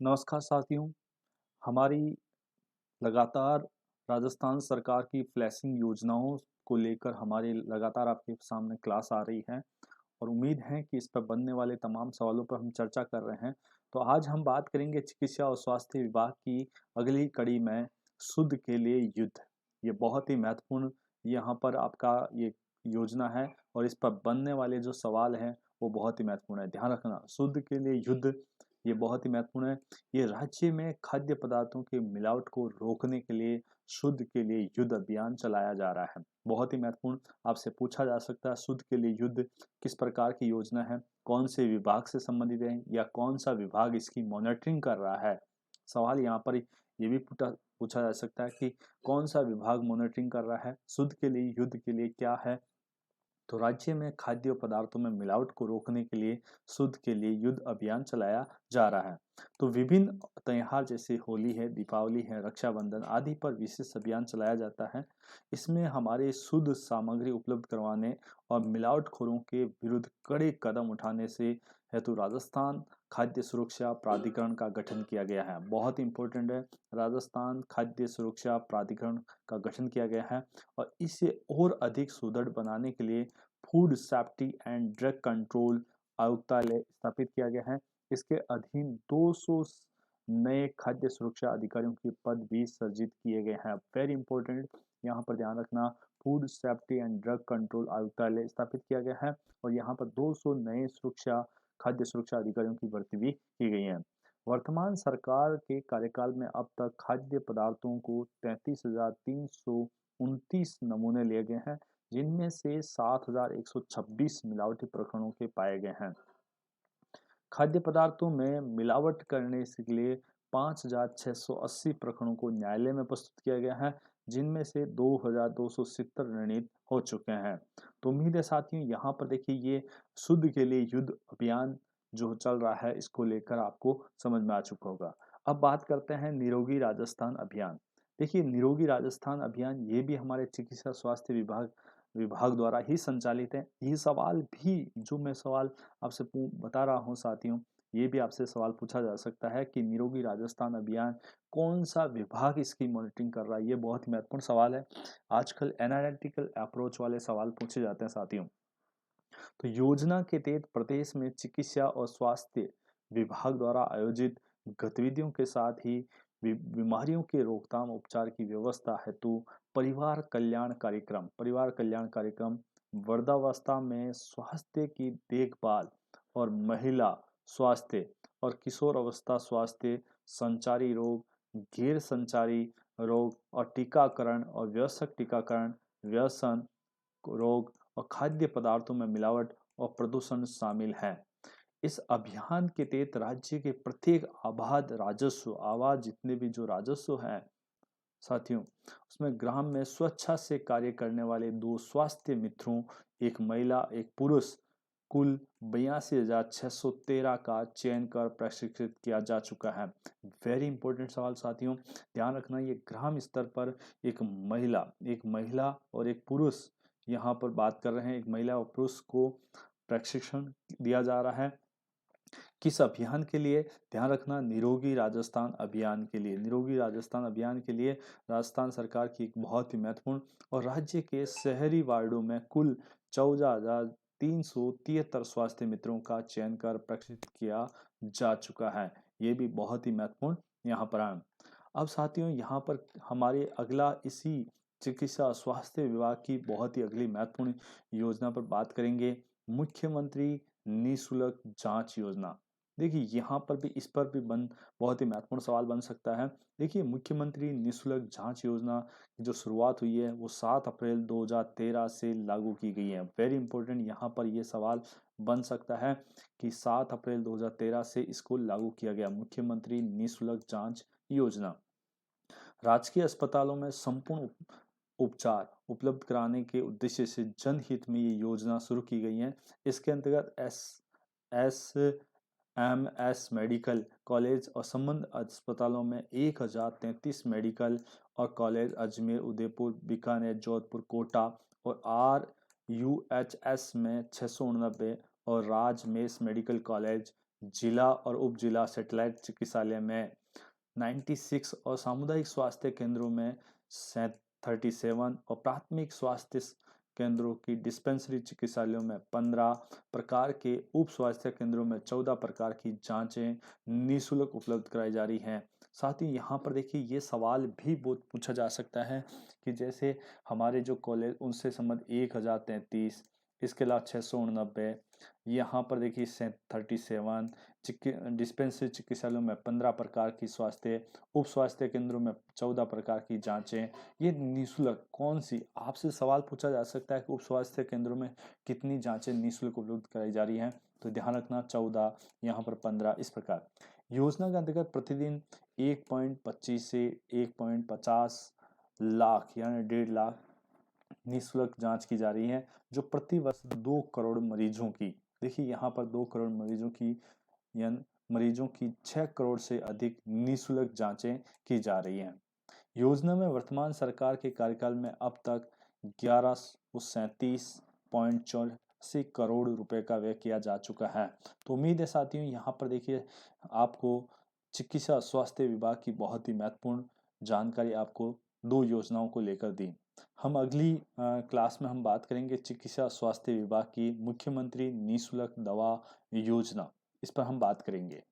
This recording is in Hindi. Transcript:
नमस्कार साथियों, हमारी लगातार राजस्थान सरकार की फ्लैशिंग योजनाओं को लेकर हमारी लगातार आपके सामने क्लास आ रही है और उम्मीद है कि इस पर बनने वाले तमाम सवालों पर हम चर्चा कर रहे हैं। तो आज हम बात करेंगे चिकित्सा और स्वास्थ्य विभाग की अगली कड़ी में शुद्ध के लिए युद्ध। ये बहुत ही महत्वपूर्ण यहाँ पर आपका ये योजना है और इस पर बनने वाले जो सवाल हैं वो बहुत ही महत्वपूर्ण है। ध्यान रखना, शुद्ध के लिए युद्ध ये बहुत ही महत्वपूर्ण है। ये राज्य में खाद्य पदार्थों की मिलावट को रोकने के लिए शुद्ध के लिए युद्ध अभियान चलाया जा रहा है। बहुत ही महत्वपूर्ण आपसे पूछा जा सकता है, शुद्ध के लिए युद्ध किस प्रकार की योजना है, कौन से विभाग से संबंधित है या कौन सा विभाग इसकी मॉनिटरिंग कर रहा है। सवाल यहाँ पर ये भी पूछा जा सकता है कि कौन सा विभाग मॉनिटरिंग कर रहा है, शुद्ध के लिए युद्ध के लिए क्या है। तो राज्य में खाद्य पदार्थों में मिलावट को रोकने के लिए शुद्ध के लिए युद्ध अभियान चलाया जा रहा है। तो विभिन्न त्योहार जैसे होली है, दीपावली है, रक्षाबंधन आदि पर विशेष अभियान चलाया जाता है। इसमें हमारे शुद्ध सामग्री उपलब्ध करवाने और मिलावटखोरों के विरुद्ध कड़े कदम उठाने से हेतु राजस्थान खाद्य सुरक्षा प्राधिकरण का गठन किया गया है। बहुत इंपॉर्टेंट है, राजस्थान खाद्य सुरक्षा प्राधिकरण का गठन किया गया है और इसे और अधिक सुदृढ़ बनाने के लिए food safety and drug control आयुक्तालय स्थापित किया गया है। इसके अधीन 200 नए खाद्य सुरक्षा अधिकारियों के पद भी सृजित किए गए हैं। वेरी इंपॉर्टेंट, यहाँ पर ध्यान रखना, food safety and drug control आयुक्तालय स्थापित किया गया है और यहाँ पर 200 नए खाद्य सुरक्षा अधिकारियों की भर्ती भी की गई है। वर्तमान सरकार के कार्यकाल में अब तक खाद्य पदार्थों को 33,329 नमूने लिए गए हैं, जिनमें से 7,126 मिलावटी प्रकरणों के पाए गए हैं। खाद्य पदार्थों में मिलावट करने के लिए 5,680 प्रकरणों को न्यायालय में प्रस्तुत किया गया है, जिनमें से 2,270 निर्णीत हो चुके हैं। तो उम्मीद है साथियों, यहाँ पर देखिए ये शुद्ध के लिए युद्ध अभियान जो चल रहा है इसको लेकर आपको समझ में आ चुका होगा। अब बात करते हैं निरोगी राजस्थान अभियान। देखिए निरोगी राजस्थान अभियान ये भी हमारे चिकित्सा स्वास्थ्य विभाग विभाग द्वारा ही संचालित है। ये सवाल भी जो मैं सवाल आपसे बता रहा हूँ साथियों, ये भी आपसे सवाल पूछा जा सकता है कि निरोगी राजस्थान अभियान कौन सा विभाग इसकी मॉनिटरिंग कर रहा है। ये बहुत ही महत्वपूर्ण सवाल है। आजकल एनालिटिकल अप्रोच वाले सवाल पूछे जाते हैं साथियों। तो योजना के तहत प्रदेश में चिकित्सा और स्वास्थ्य विभाग द्वारा आयोजित गतिविधियों के साथ ही बीमारियों के रोकथाम उपचार की व्यवस्था हेतु परिवार कल्याण कार्यक्रम वृद्धावस्था में स्वास्थ्य की देखभाल और महिला स्वास्थ्य और किशोर अवस्था स्वास्थ्य, संचारी रोग, गैर संचारी रोग और टीकाकरण और व्यवसायिक टीकाकरण, व्यसन रोग और खाद्य पदार्थों में मिलावट और प्रदूषण शामिल है। इस अभियान के तहत राज्य के प्रत्येक आबाद जितने भी जो राजस्व हैं साथियों, उसमें ग्राम में स्वच्छता से कार्य करने वाले 2 स्वास्थ्य मित्रों, एक महिला एक पुरुष, कुल 82,613 का चयन कर प्रशिक्षित किया जा चुका है। वेरी इंपॉर्टेंट सवाल साथियों, ध्यान रखना, ये ग्राम स्तर पर एक महिला और एक पुरुष, यहाँ पर बात कर रहे हैं, एक महिला और पुरुष को प्रशिक्षण दिया जा रहा है। किस अभियान के लिए? ध्यान रखना, निरोगी राजस्थान अभियान के लिए। निरोगी राजस्थान अभियान के लिए राजस्थान सरकार की एक बहुत ही महत्वपूर्ण और राज्य के शहरी वार्डों में कुल 14,373 स्वास्थ्य मित्रों का चयन कर प्रशिक्षित किया जा चुका है। ये भी बहुत ही महत्वपूर्ण यहाँ पर है। अब साथियों यहाँ पर हमारे अगला इसी चिकित्सा स्वास्थ्य विभाग की बहुत ही अगली महत्वपूर्ण योजना पर बात करेंगे, मुख्यमंत्री निःशुल्क जांच योजना। देखिए यहाँ पर भी, इस पर भी बहुत ही महत्वपूर्ण सवाल बन सकता है। देखिए मुख्यमंत्री निःशुल्क जांच योजना की जो शुरुआत हुई है वो 7 अप्रैल 2013 से लागू की गई है। वेरी इंपॉर्टेंट, यहाँ पर ये सवाल बन सकता है कि 7 अप्रैल 2013 से इसको लागू किया गया, मुख्यमंत्री निःशुल्क जांच योजना। राजकीय अस्पतालों में संपूर्ण उपचार उपलब्ध कराने के उद्देश्य से जनहित में ये योजना शुरू की गई है। इसके अंतर्गत S M S medical college और संबद्ध अस्पतालों में 1,033 मेडिकल और कॉलेज अजमेर, उदयपुर, बीकानेर, जोधपुर, कोटा और RUHS में 689 और राज मेस मेडिकल कॉलेज जिला और उप जिला सैटेलाइट चिकित्सालय में 96 और सामुदायिक स्वास्थ्य केंद्रों में 37 और प्राथमिक स्वास्थ्य केंद्रों की डिस्पेंसरी चिकित्सालयों में 15 प्रकार के उप स्वास्थ्य केंद्रों में 14 प्रकार की जांचें निःशुल्क उपलब्ध कराई जा रही हैं। साथ ही यहाँ पर देखिए ये सवाल भी बहुत पूछा जा सकता है कि जैसे हमारे जो कॉलेज उनसे संबंध 1033, इसके अलावा 689, यहाँ पर देखिए 37 डिस्पेंसरी चिकित्सालयों में 15 प्रकार की स्वास्थ्य, उप स्वास्थ्य केंद्रों में 14 प्रकार की जांचें, ये निःशुल्क कौन सी, आपसे सवाल पूछा जा सकता है कि उप स्वास्थ्य केंद्रों में कितनी जांचें निःशुल्क उपलब्ध कराई जा रही हैं, तो ध्यान रखना 14, यहाँ पर 15, इस प्रकार। योजना के अंतर्गत प्रतिदिन 1.25 से 1.50 लाख यानी 1.5 लाख निःशुल्क जांच की जा रही है, जो प्रति वर्ष 2 करोड़ मरीजों की, देखिए यहाँ पर 2 करोड़ मरीजों की यानी मरीजों की 6 करोड़ से अधिक निःशुल्क जांचें की जा रही हैं। योजना में वर्तमान सरकार के कार्यकाल में अब तक 1137.84 करोड़ रुपए का व्यय किया जा चुका है। तो उम्मीद है साथियों, यहाँ पर देखिए आपको चिकित्सा स्वास्थ्य विभाग की बहुत ही महत्वपूर्ण जानकारी आपको 2 योजनाओं को लेकर दी। हम अगली क्लास में हम बात करेंगे चिकित्सा स्वास्थ्य विभाग की मुख्यमंत्री निःशुल्क दवा योजना, इस पर हम बात करेंगे।